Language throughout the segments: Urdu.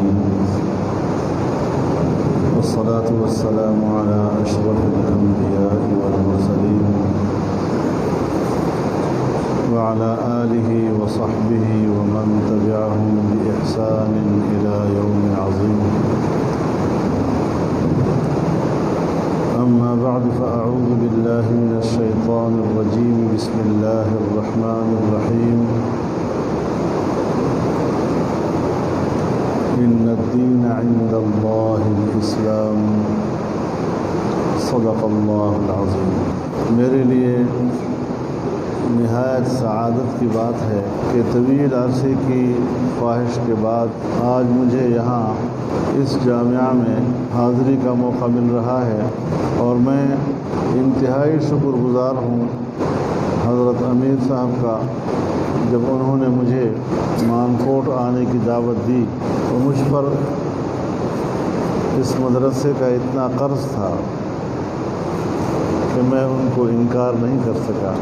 العالمين، والصلاة والسلام على أشرف الأنبياء والمرسلين وعلى آله وصحبه ومن تبعهم بإحسان إلى يوم عظيم. أما بعد فأعوذ بالله من الشيطان الرجيم. بسم الله الرحمن الرحيم. إن الدين عند الله الإسلام. صدق الله العظيم. میرے لیے نہایت سعادت کی بات ہے کہ طویل عرصے کی خواہش کے بعد آج مجھے یہاں اس جامعہ میں حاضری کا موقع مل رہا ہے، اور میں انتہائی شکر گزار ہوں حضرت امیر صاحب کا، جب انہوں نے مجھے مانکوٹ آنے کی دعوت دی تو مجھ پر اس مدرسے کا اتنا قرض تھا کہ میں ان کو انکار نہیں کر سکا،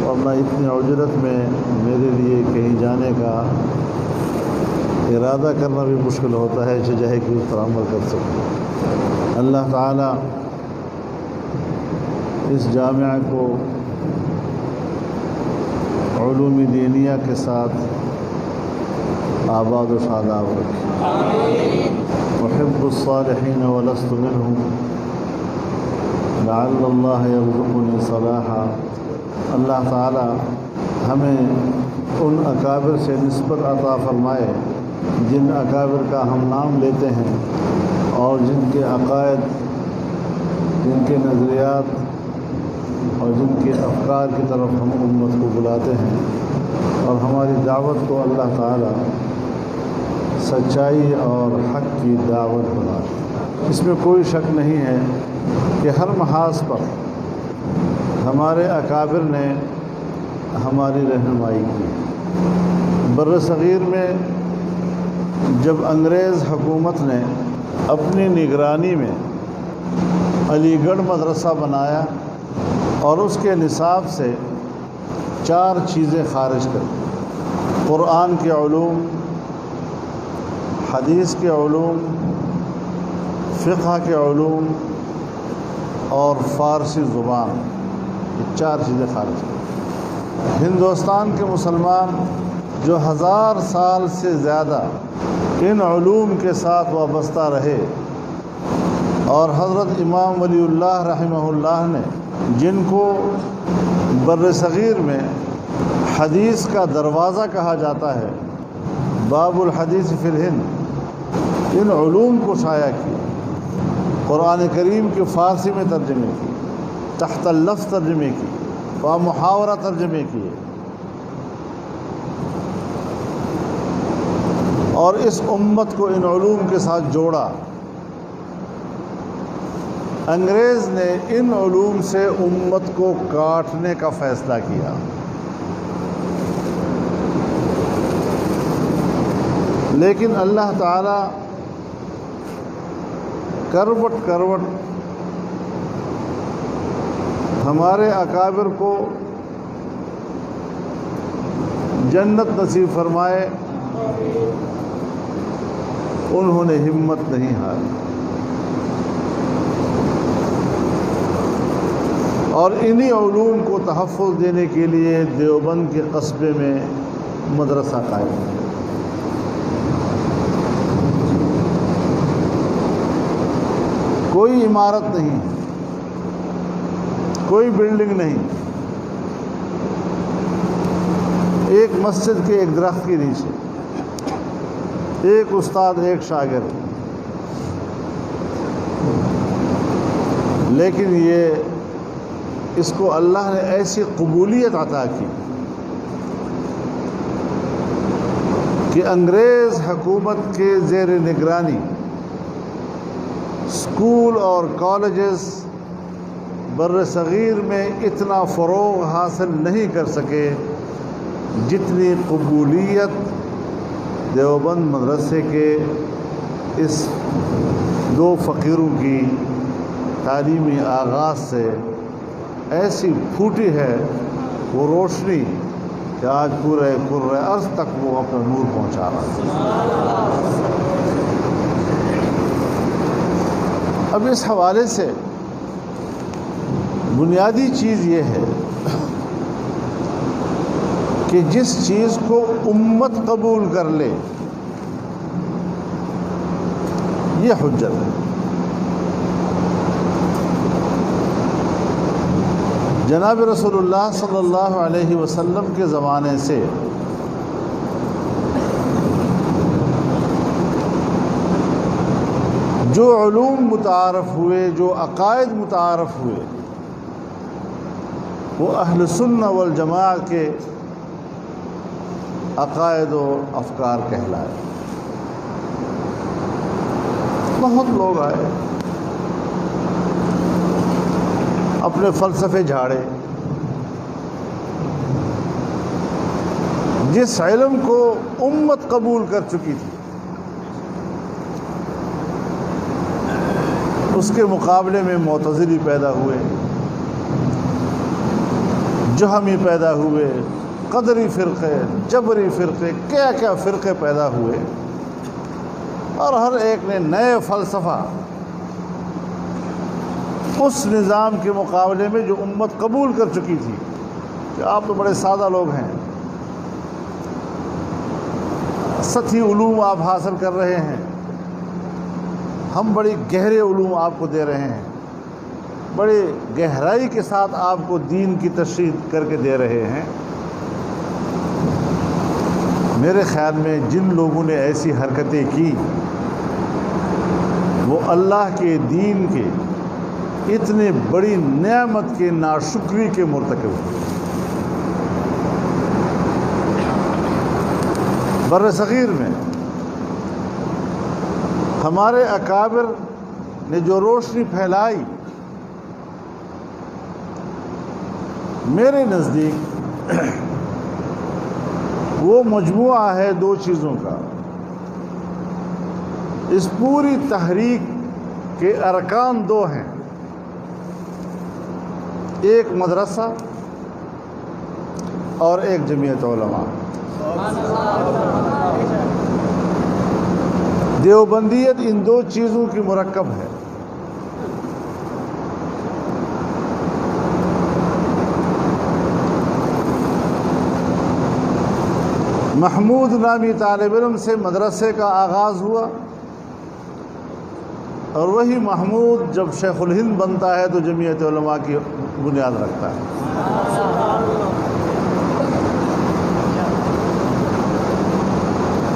ورنہ اتنی اجرت میں میرے لیے کہیں جانے کا ارادہ کرنا بھی مشکل ہوتا ہے چاہے کہ اس پر عمل کر سکوں۔ اللہ تعالیٰ اس جامعہ کو علوم دینیہ کے ساتھ آباد و شاداب رکھے۔ احب الصالحین ولست منهم لعل اللہ یرزقنی صلاحا۔ اللہ تعالی ہمیں ان اکابر سے نسبت عطا فرمائے جن اکابر کا ہم نام لیتے ہیں اور جن کے عقائد، جن کے نظریات اور جن کے افکار کی طرف ہم امت کو بلاتے ہیں، اور ہماری دعوت کو اللہ تعالی سچائی اور حق کی دعوت بنائے۔ اس میں کوئی شک نہیں ہے کہ ہر محاذ پر ہمارے اکابر نے ہماری رہنمائی کی۔ بر صغیر میں جب انگریز حکومت نے اپنی نگرانی میں علی گڑھ مدرسہ بنایا اور اس کے نصاب سے 4 چیزیں خارج کر دیں: قرآن کے علوم، حدیث کے علوم، فقہ کے علوم اور فارسی زبان، یہ 4 چیزیں خارج کر دیں۔ ہندوستان کے مسلمان جو 1000 سال سے زیادہ ان علوم کے ساتھ وابستہ رہے، اور حضرت امام ولی اللہ رحمہ اللہ نے جن کو بر صغیر میں حدیث کا دروازہ کہا جاتا ہے، باب الحدیث فی الہند، ان علوم کو شائع کیا، قرآن کریم کے فارسی میں ترجمے کی، تحت اللفظ ترجمے کی، و محاورہ ترجمے کیے، اور اس امت کو ان علوم کے ساتھ جوڑا۔ انگریز نے ان علوم سے امت کو کاٹنے کا فیصلہ کیا، لیکن اللہ تعالی کروٹ کروٹ ہمارے اکابر کو جنت نصیب فرمائے۔ انہوں نے ہمت نہیں ہاری، اور انہی علوم کو تحفظ دینے کے لیے دیوبند کے قصبے میں مدرسہ قائم کیا۔ کوئی عمارت نہیں، کوئی بلڈنگ نہیں، ایک مسجد کے ایک درخت کے نیچے ایک استاد، ایک شاگرد، لیکن اس کو اللہ نے ایسی قبولیت عطا کی کہ انگریز حکومت کے زیر نگرانی اسکول اور کالجز بر صغیر میں اتنا فروغ حاصل نہیں کر سکے جتنی قبولیت دیوبند مدرسے کے اس 2 فقیروں کی تعلیمی آغاز سے ایسی پھوٹی ہے وہ روشنی کہ کہ آج پورے کرۂ ارض تک وہ اپنا نور پہنچا رہا ہے۔ اب اس حوالے سے بنیادی چیز یہ ہے کہ جس چیز کو امت قبول کر لے یہ حجت ہے۔ جناب رسول اللہ صلی اللہ علیہ وسلم کے زمانے سے جو علوم متعارف ہوئے، جو عقائد متعارف ہوئے، وہ اہل سنہ والجماع کے عقائد و افکار کہلائے۔ بہت لوگ آئے، اپنے فلسفے جھاڑے، جس علم کو امت قبول کر چکی تھی اس کے مقابلے میں معتزلی پیدا ہوئے، جہمی پیدا ہوئے، قدری فرقے، جبری فرقے، کیا کیا فرقے پیدا ہوئے، اور ہر ایک نے نئے فلسفہ اس نظام کے مقابلے میں جو امت قبول کر چکی تھی کہ آپ تو بڑے سادہ لوگ ہیں، سطحی علوم آپ حاصل کر رہے ہیں، ہم بڑی گہرے علوم آپ کو دے رہے ہیں، بڑی گہرائی کے ساتھ آپ کو دین کی تشریح کر کے دے رہے ہیں۔ میرے خیال میں جن لوگوں نے ایسی حرکتیں کی وہ اللہ کے دین کے اتنے بڑی نعمت کے ناشکری کے مرتکب ہوئے۔ بر صغیر میں ہمارے اکابر نے جو روشنی پھیلائی، میرے نزدیک وہ مجموعہ ہے دو چیزوں کا۔ اس پوری تحریک کے ارکان دو ہیں، ایک مدرسہ اور ایک جمعیت علماء۔ دیوبندیت ان دو چیزوں کی مرکب ہے۔ محمود نامی طالب علم سے مدرسے کا آغاز ہوا، اور وہی محمود جب شیخ الہند بنتا ہے تو جمعیت علماء کی بنیاد رکھتا ہے۔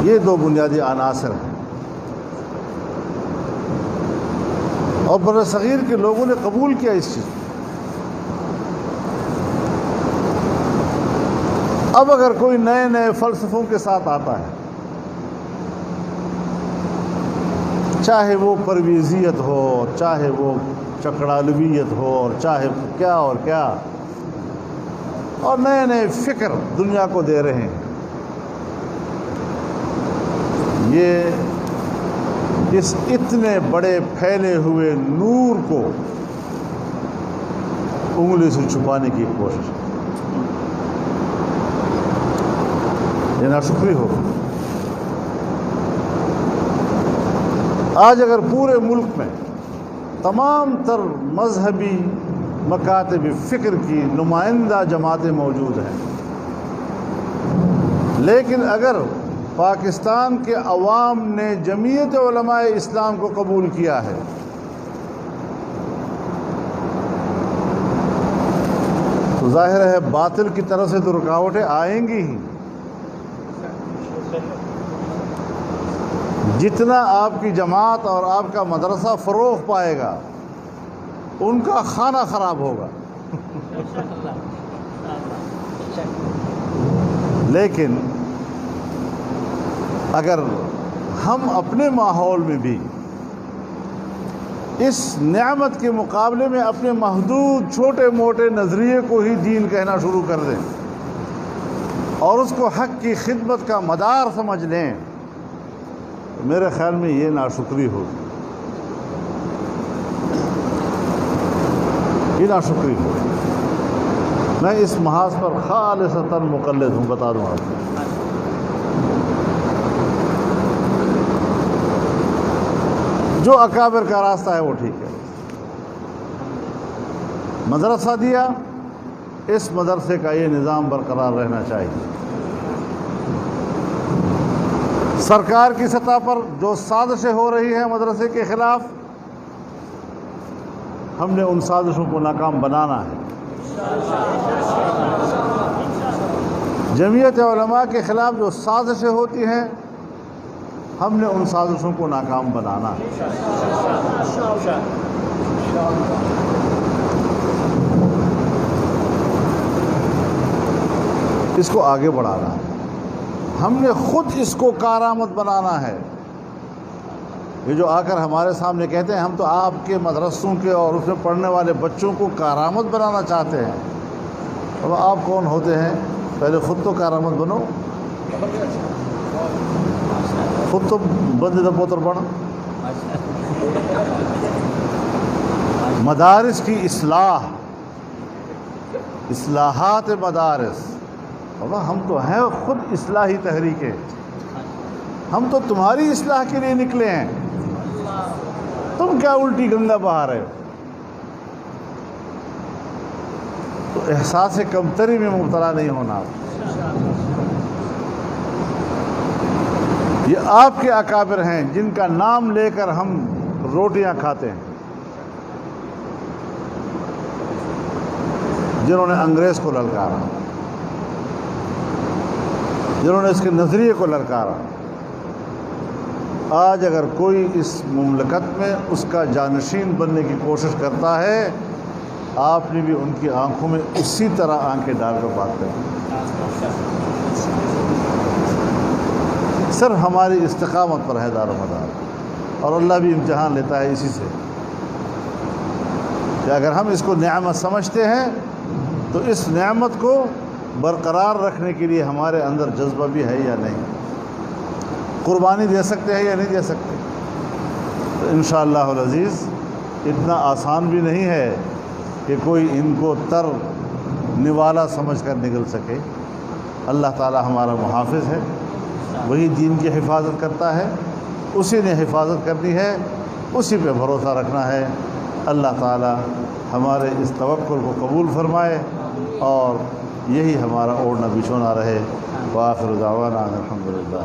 یہ دو بنیادی عناصر ہیں، اور بر صغیر کے لوگوں نے قبول کیا اس چیز کو۔ اب اگر کوئی نئے نئے فلسفوں کے ساتھ آتا ہے، چاہے وہ پرویزیت ہو، چاہے وہ چکڑالویت ہو، اور چاہے کیا اور کیا، اور نئے نئے فکر دنیا کو دے رہے ہیں، یہ اس اتنے بڑے پھیلے ہوئے نور کو انگلی سے چھپانے کی کوشش ہے۔ یہ ناشکری ہو۔ آج اگر پورے ملک میں تمام تر مذہبی مکاتب فکر کی نمائندہ جماعتیں موجود ہیں، لیکن اگر پاکستان کے عوام نے جمعیت علماء اسلام کو قبول کیا ہے تو ظاہر ہے باطل کی طرف سے تو رکاوٹیں آئیں گی ہی۔ جتنا آپ کی جماعت اور آپ کا مدرسہ فروغ پائے گا ان کا کھانا خراب ہوگا، لیکن اگر ہم اپنے ماحول میں بھی اس نعمت کے مقابلے میں اپنے محدود چھوٹے موٹے نظریے کو ہی دین کہنا شروع کر دیں اور اس کو حق کی خدمت کا مدار سمجھ لیں، میرے خیال میں یہ ناشکری ہوگی، یہ ناشکری ہوگی۔ میں اس محاذ پر خالصتاً مقلد ہوں، بتا دوں آپ کو۔ جو اکابر کا راستہ ہے وہ ٹھیک ہے۔ مدرسہ دیا، اس مدرسے کا یہ نظام برقرار رہنا چاہیے۔ سرکار کی سطح پر جو سازشیں ہو رہی ہیں مدرسے کے خلاف، ہم نے ان سازشوں کو ناکام بنانا ہے۔ جمعیت علماء کے خلاف جو سازشیں ہوتی ہیں، ہم نے ان سازشوں کو ناکام بنانا ہے۔ اس کو آگے بڑھانا ہے، ہم نے خود اس کو کارآمد بنانا ہے۔ یہ جو آ کر ہمارے سامنے کہتے ہیں ہم تو آپ کے مدرسوں کے اور اس میں پڑھنے والے بچوں کو کارآمد بنانا چاہتے ہیں، اب آپ کون ہوتے ہیں؟ پہلے خود تو کارآمد بنو، خود تو بندے دا پوتر بنو۔ مدارس کی اصلاحات مدارس، ہم تو ہیں خود اصلاحی تحریکیں، ہم تو تمہاری اصلاح کے لیے نکلے ہیں، تم کیا الٹی گنگا بہا رہے ہو؟ تو احساس کمتری میں مبتلا نہیں ہونا۔ یہ آپ کے اکابر ہیں جن کا نام لے کر ہم روٹیاں کھاتے ہیں، جنہوں نے انگریز کو للکارا، جنہوں نے اس کے نظریے کو للکارا۔ آج اگر کوئی اس مملکت میں اس کا جانشین بننے کی کوشش کرتا ہے، آپ نے بھی ان کی آنکھوں میں اسی طرح آنکھیں ڈال کر بات کریں۔ صرف ہماری استقامت پر ہے دار و مدار، اور اللہ بھی امتحان لیتا ہے اسی سے کہ اگر ہم اس کو نعمت سمجھتے ہیں تو اس نعمت کو برقرار رکھنے کے لیے ہمارے اندر جذبہ بھی ہے یا نہیں، قربانی دے سکتے ہیں یا نہیں دے سکتے۔ تو انشاءاللہ العزیز اتنا آسان بھی نہیں ہے کہ کوئی ان کو تر نوالا سمجھ کر نگل سکے۔ اللہ تعالی ہمارا محافظ ہے، وہی دین کی حفاظت کرتا ہے، اسی نے حفاظت کرنی ہے، اسی پہ بھروسہ رکھنا ہے۔ اللہ تعالی ہمارے اس توکل کو قبول فرمائے اور یہی ہمارا اوڑھنا بچھونا رہے۔ وآخر دعوانا الحمدللہ۔